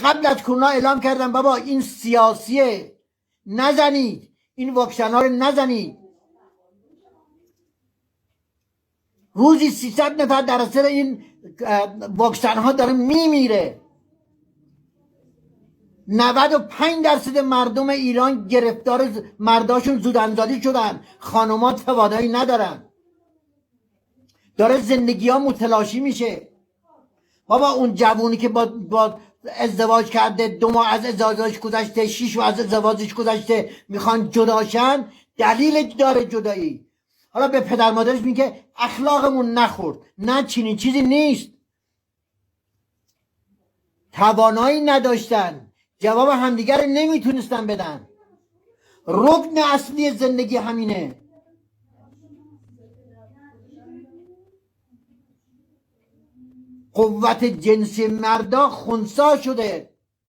قبل از کرونا اعلام کردم بابا این سیاسیه، نزنید این واکسن ها رو نزنید. روزی 300 نفر در اثر این واکسن ها داره میمیره. 95% مردم ایران گرفتار مرداشون زودانزادی شدن، خانوما توانایی ندارن، داره زندگی ها متلاشی میشه. بابا اون جوونی که با ازدواج کرده 2 ماه از ازدواجش گذشته، 6 ماه از ازدواجش گذشته، میخوان جداشن، دلیل داره جدایی. حالا به پدر مادرش میگه اخلاقمون نخورد، نه چنین چیزی نیست. توانایی نداشتن، جواب همدیگر نمیتونستن بدن. رکن اصلی زندگی همینه. قوت جنسی مردا خنثی شده.